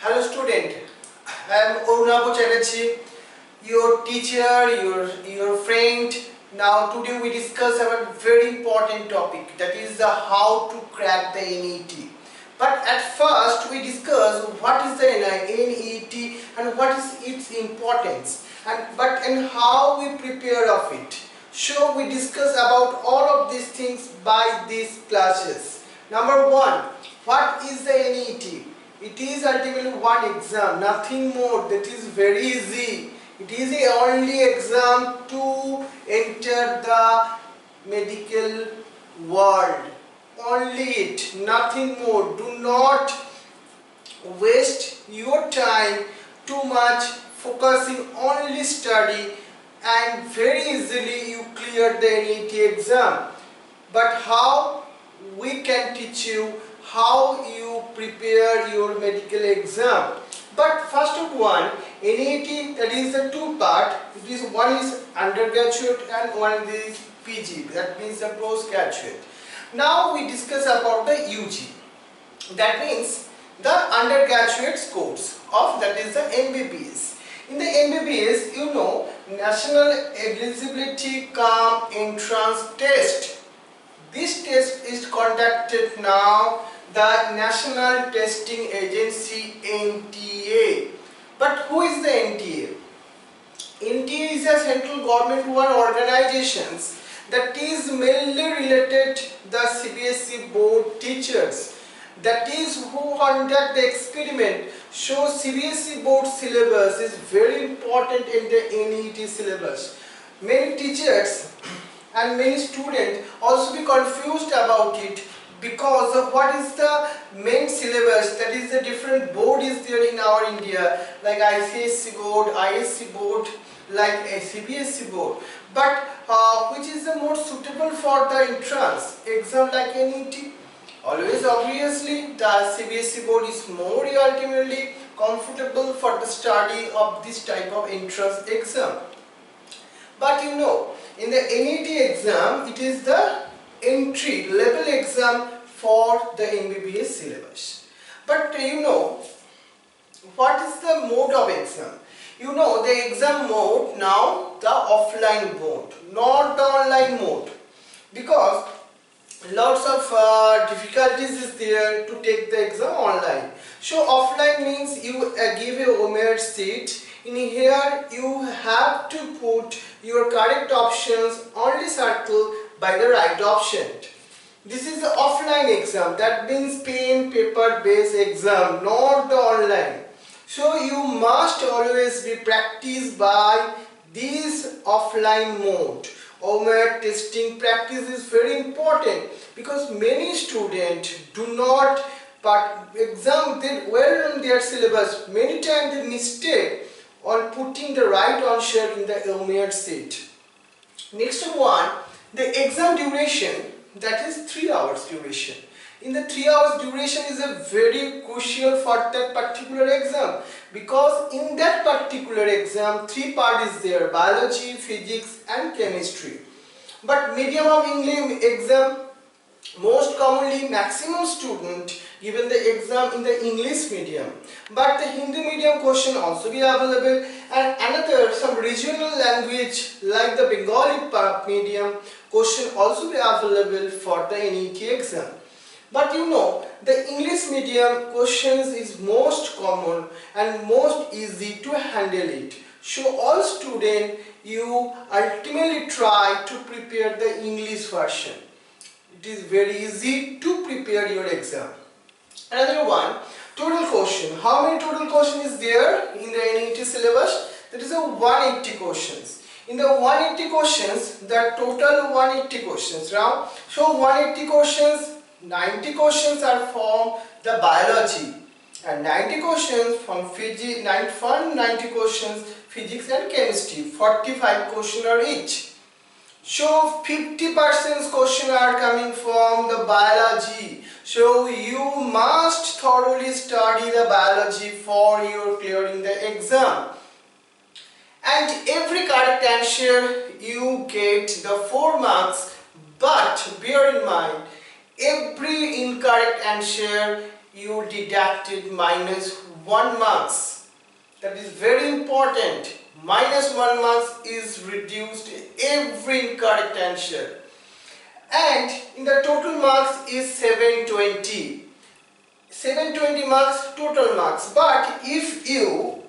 Hello student, I am Orunabo Chatterjee, your teacher, your friend. Now today we discuss about very important topic, that is the how to crack the NET. But at first we discuss what is the NET and what is its importance and how we prepare of it. So we discuss about all of these things by these classes. Number one, what is the NET? It is ultimately one exam, nothing more. That is very easy. It is the only exam to enter the medical world. Only it, nothing more. Do not waste your time too much focusing only study, and very easily you clear the NET exam. But how? We can teach you how you prepare your medical exam. But first of one, NET, that is the two part. It is one is undergraduate and one is PG, that means the postgraduate. Now we discuss about the UG, that means the undergraduate course of, that is the MBBS. In the MBBS, you know, National Eligibility Cum Entrance Test. This test is conducted now the National Testing Agency, NTA. But who is the NTA? NTA is a central government one organizations that is mainly related the CBSE board teachers. That is who conduct the experiment. So CBSE board syllabus is very important in the NET syllabus. Many teachers and many students also be confused about it because of what is the main syllabus, that is the different board is there in our India, like ICSE board, ISC board, like a CBSE board. But which is the more suitable for the entrance exam like NET? Always obviously the CBSE board is more ultimately comfortable for the study of this type of entrance exam. But you know, in the NET exam, it is the entry level exam for the MBBS syllabus. But you know, what is the mode of exam? You know, the exam mode now, the offline mode, not the online mode, because lots of difficulties is there to take the exam online. So offline means you give a OMR sheet. In here you have to put your correct options, only circle by the right option. This is the offline exam, that means pen paper based exam, not the online. So you must always be practiced by this offline mode. OMR testing practice is very important because many students do not exam they well on their syllabus. Many times they mistake on putting the right answer in the OMR sheet. Next one, the exam duration, that is 3 hours duration. In the 3 hours duration is a very crucial for that particular exam, because in that particular exam 3 parts is there: biology, physics and chemistry. But medium of English exam, most commonly maximum student given the exam in the English medium, but the Hindi medium question also be available, and another some regional language like the Bengali medium question also be available for the NET exam. But you know, the English medium questions is most common and most easy to handle it. So all students, you ultimately try to prepare the English version. It is very easy to prepare your exam. Another one, total question. How many total questions is there in the NET syllabus? That is a 180 questions. In the 180 questions, the total 180 questions now. So 180 questions, 90 questions are from the biology and 90 questions from physics, 90 questions physics and chemistry. 45 questions are each. So 50% questions are coming from the biology. So you must thoroughly study the biology for your clearing the exam. And every correct answer you get the 4 marks, but bear in mind, every incorrect answer you deducted 1 marks. That is very important. Minus 1 marks is reduced every incorrect answer. And in the total marks is 720. 720 marks total marks. But if you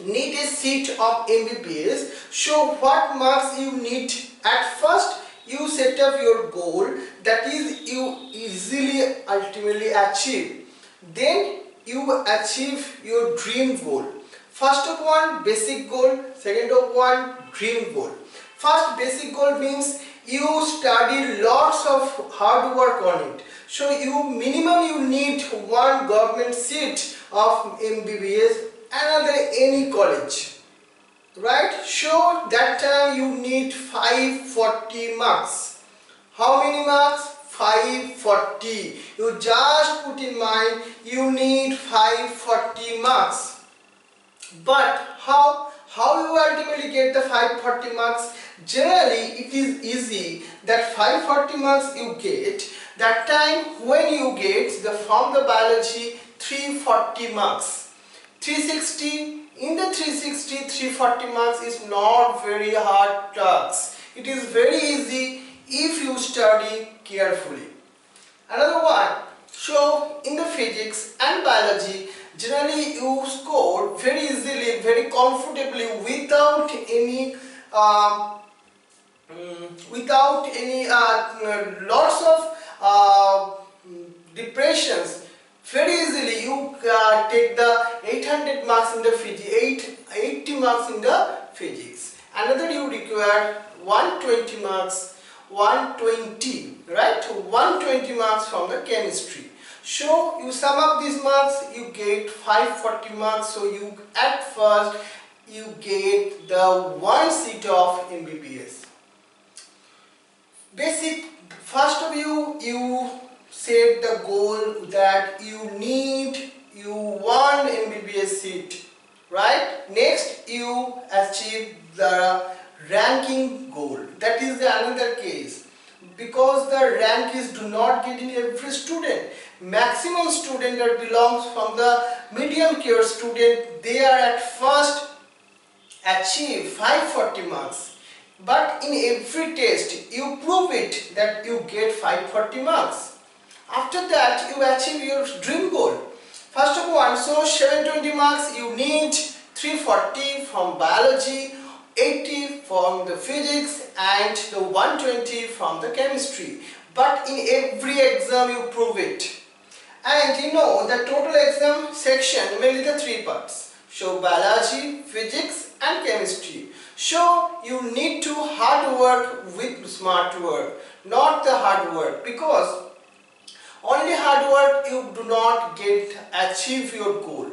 need a seat of MBBS, so what marks you need? At first you set up your goal, that is you easily ultimately achieve. Then you achieve your dream goal. First of one, basic goal. Second of one, dream goal. First, basic goal means you study lots of hard work on it. So minimum you need one government seat of MBBS, another any college, right? So that time you need 540 marks. How many marks? 540. You just put in mind you need 540 marks. But how you ultimately get the 540 marks? Generally it is easy that 540 marks you get that time when you get from the biology 340 marks. 360, in the 360, 340 marks is not very hard task. It is very easy if you study carefully. Another one, so in the physics and biology, generally you score very easily, very comfortably without any lots of depressions. Very easily you take the 800 marks in the physics, 80 marks in the physics. Another you require 120 marks, 120, right? 120 marks from the chemistry. So you sum up these marks, you get 540 marks. So you at first you get the one seat of MBBS. Basic, first of you set the goal that you want MBBS seat, right? Next you achieve the ranking goal. That is the another case, because the rank is do not get in every student. Maximum student that belongs from the medium care student, they are at first achieve 540 marks. But in every test you prove it that you get 540 marks. After that you achieve your dream goal. First of all, so 720 marks you need, 340 from biology, 80 from the physics and the 120 from the chemistry. But in every exam you prove it. And you know the total exam section mainly the three parts. So biology, physics and chemistry. So you need to hard work with smart work, not the hard work, because only hard work you do not achieve your goal.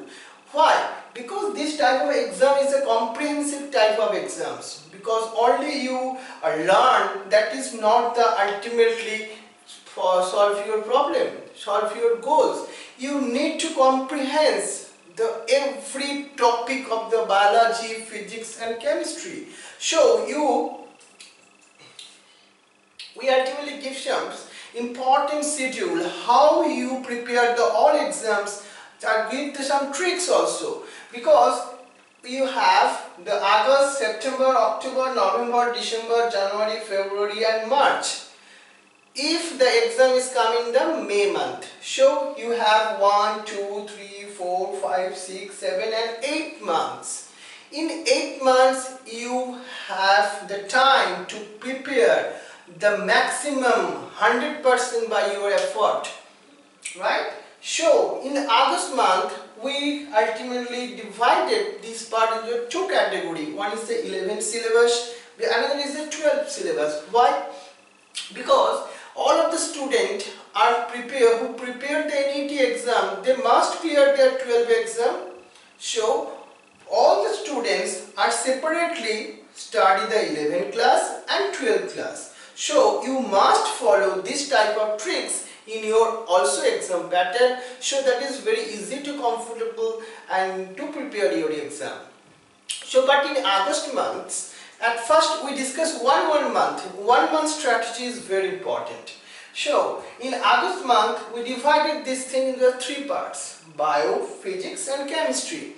Why? Because this type of exam is a comprehensive type of exams. Because only you learn, that is not the ultimately for solve your problem, solve your goals. You need to comprehend the every topic of the biology, physics and chemistry. So we ultimately give some important schedule how you prepare the all exams, that give some tricks also, because you have the August, September, October, November, December, January, February and March. If the exam is coming the May month, so you have 1, 2, 3, 4, 5, 6, 7 and 8 months. In 8 months you have the time to prepare the maximum 100% by your effort, right? So in August month we ultimately divided this part into two categories. One is the 11th syllabus, the another is the 12th syllabus. Why? Because all of the students are who prepare the NEET exam, they must clear their 12th exam. So all the students are separately study the 11th class and 12th class. So you must follow this type of tricks in your also exam pattern. So that is very easy to comfortable and to prepare your exam. So but in August months, at first we discuss one month. 1 month strategy is very important. So in August month we divided this thing into three parts: bio, physics and chemistry.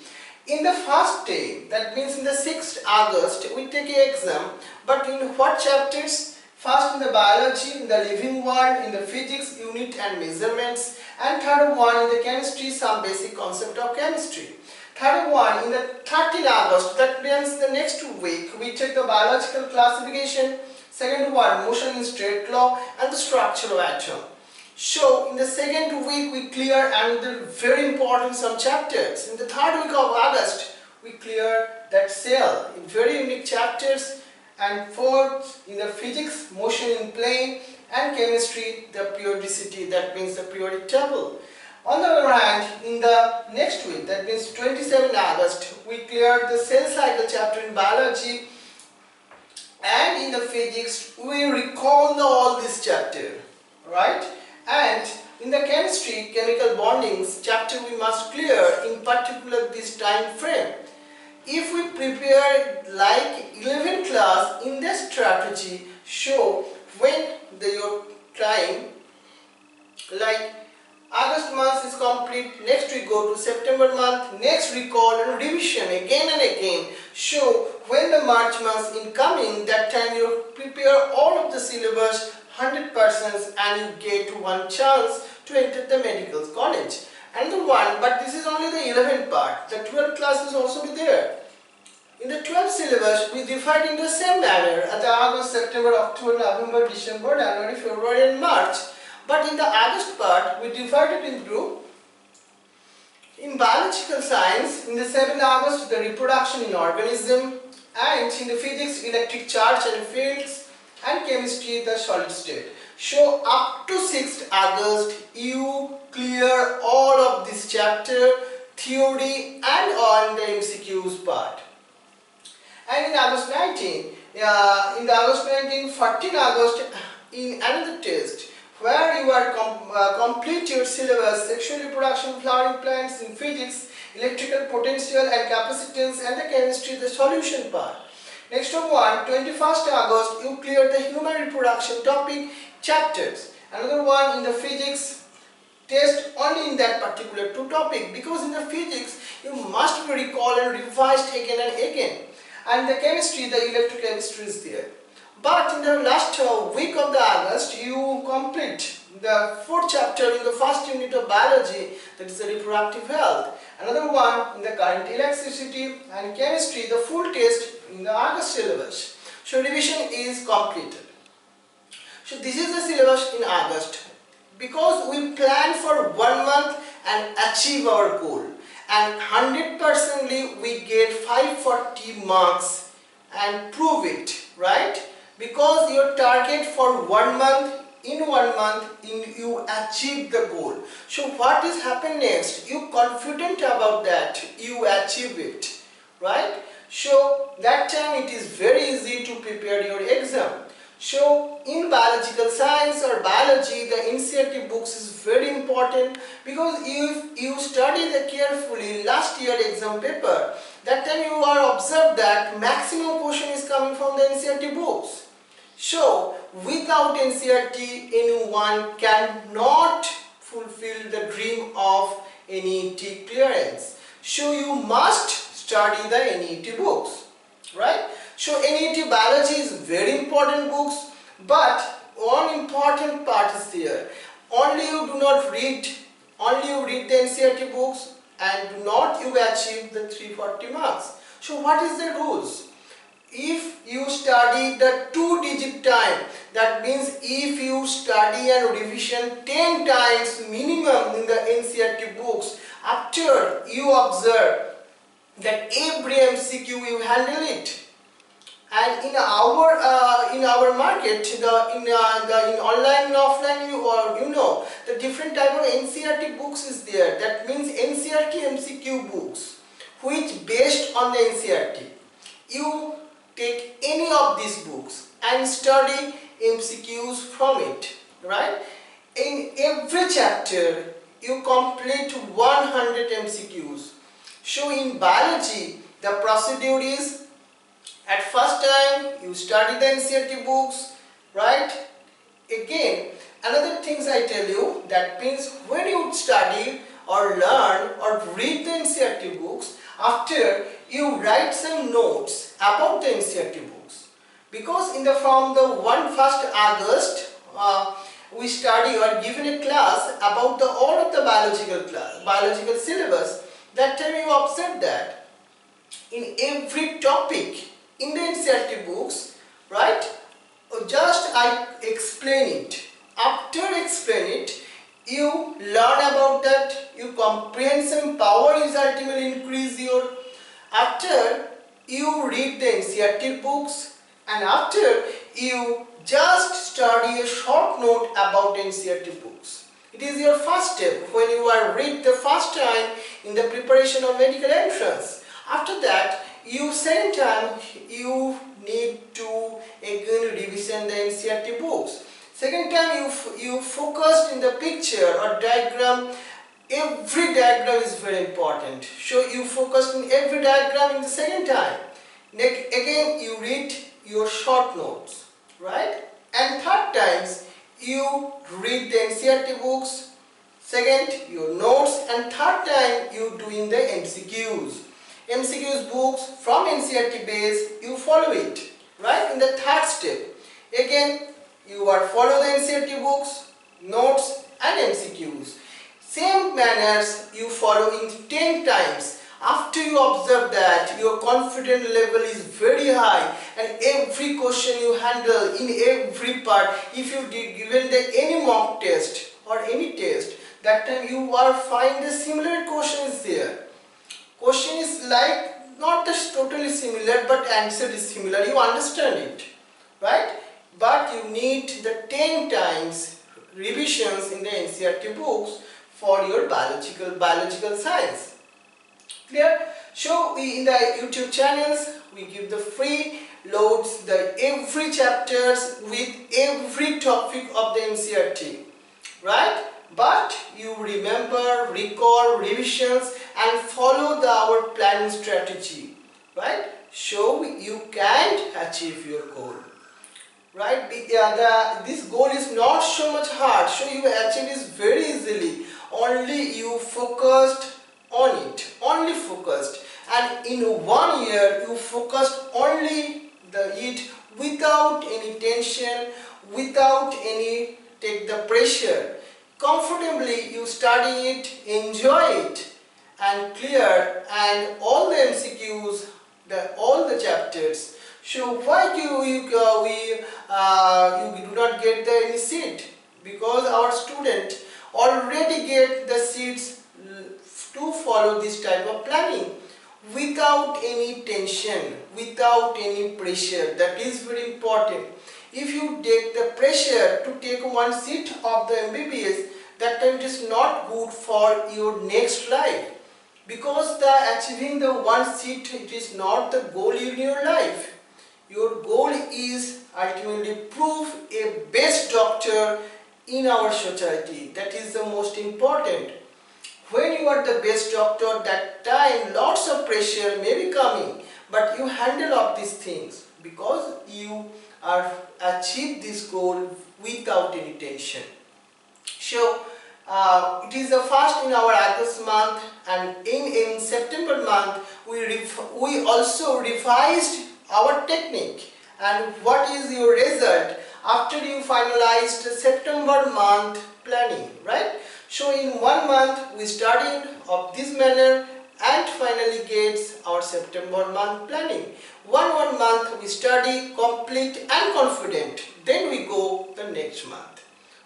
In the first day, that means in the 6th August, we take an exam, but in what chapters? First in the biology, in the living world, in the physics, unit and measurements, and third one in the chemistry, some basic concept of chemistry. Third one in the 13th August, that means the next week, we take the biological classification. Second one, motion in straight law and the structure of atom. So in the second week we clear another very important some chapters. In the third week of August we clear that cell in very unique chapters, and fourth in the physics, motion in plane, and chemistry, the periodicity, that means the periodic table. On the other hand, in the next week, that means 27 August, we clear the cell cycle chapter in biology, and in the physics we recall all this chapter, right? And in the chemistry, chemical bondings chapter we must clear in particular this time frame. If we prepare like 11th class in this strategy, show when your time like August month is complete, next we go to September month, next recall and revision again and again. Show when the March month is coming, that time you prepare all of the syllabus 100% and you get one chance to enter the medical college. Another one, but this is only the 11th part, the 12th class is also be there. In the 12th syllabus, we divide in the same manner as the August, September, October, November, December, January, February and March. But in the August part, we divide it into, in biological science, in the 7th August, the reproduction in organism, and in the physics, electric charge and fields, and chemistry, the solid state. So up to 6th August, you clear all of this chapter, theory and on the MCQs part. And in August 19, 14 August, in another test, where you are complete your syllabus, sexual reproduction, flowering plants in physics, electrical potential and capacitance, and the chemistry, the solution part. Next one, 21st August, you clear the human reproduction topic chapters. Another one in the physics, test only in that particular two topic, because in the physics you must recall and revise again and again. And the chemistry, the electrochemistry is there. But in the last week of the August, you complete the 4th chapter in the first unit of biology, that is the reproductive health. Another one in the current electricity and chemistry, the full test in the August syllabus. So revision is completed. So this is the syllabus in August. Because we plan for 1 month and achieve our goal, and 100% we get 540 marks and prove it, right? Because your target for 1 month, in 1 month you achieve the goal. So what is happen next? You confident about that, you achieve it, right? So that time it is very easy to prepare your exam. So in biological science or biology, the NCERT books is very important, because if you study the carefully last year exam paper, that time you are observed that maximum portion is coming from the NCERT books. So without NCERT, anyone cannot fulfill the dream of NEET clearance. So you must study the NEET books, right? So NEET biology is very important books, but one important part is there. Only you do not read, only you read the NCERT books and do not you achieve the 340 marks. So what is the rules? If you study the 2-digit time, that means if you study and revision 10 times minimum in the NCERT books, after you observe that every MCQ you handle it. And in our market, in online and offline, the different type of NCERT books is there. That means NCERT MCQ books, which based on the NCERT. You take any of these books and study MCQs from it, right? In every chapter, you complete 100 MCQs. So in biology, the procedure is, at first time you study the NCERT books, right? Again, another things I tell you, that means when you study or learn or read the NCERT books, after you write some notes about the NCERT books. Because from the 1st August, we study or given a class about all of the biological syllabus. That time you observe that in every topic in the NCERT books, right? Just I explain it. After explain it, you learn about that. Your comprehension power is ultimately increase your. After you read the NCERT books, and after you just study a short note about NCERT books. It is your first step when you are read the first time in the preparation of medical entrance. After that, you second time you need to again revision the NCERT books. Second time you focused in the picture or diagram. Every diagram is very important. So you focus on every diagram in the second time. Next, again you read your short notes, right? And third times you read the NCERT books. Second, your notes, and third time you doing the MCQs. MCQs books from NCERT base, you follow it, right? In the third step, again you are follow the NCERT books, notes and MCQs. Same manners you follow in 10 times. After you observe that your confidence level is very high and every question you handle in every part, if you did given any mock test or any test, that time you are find the similar questions there. Question is like not just totally similar, but answer is similar. You understand it, right? But you need the 10 times revisions in the NCERT books for your biological science. Clear? So in the YouTube channels we give the free loads the every chapters with every topic of the NCERT, right? But you remember, recall, revisions and follow our planning strategy, right? So you can achieve your goal, right? This goal is not so much hard, so you achieve this very easily. Only you focused on it, only focused, and in 1 year you focused only it without any tension, without any take the pressure. Comfortably you study it, enjoy it and clear, and all the MCQs, all the chapters. So why you do not get any seat? Because our student already get the seats to follow this type of planning without any tension, without any pressure. That is very important. If you take the pressure to take one seat of the MBBS, that time it is not good for your next life, because the achieving the one seat, it is not the goal in your life. Your goal is ultimately prove a best doctor in our society. That is the most important. When you are the best doctor, that time lots of pressure may be coming, but you handle up these things because you are achieve this goal without any tension. So it is the first in our August month, and in September month we also revised our technique. And what is your result after you finalized September month planning, right? So in 1 month we studied of this manner and finally gets our September month planning. One month we study complete and confident, then we go the next month,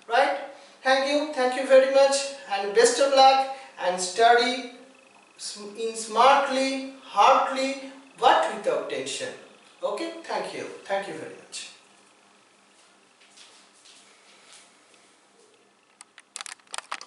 right? Thank you very much, and best of luck, and study in smartly, hardly, but without tension. Okay, thank you very much.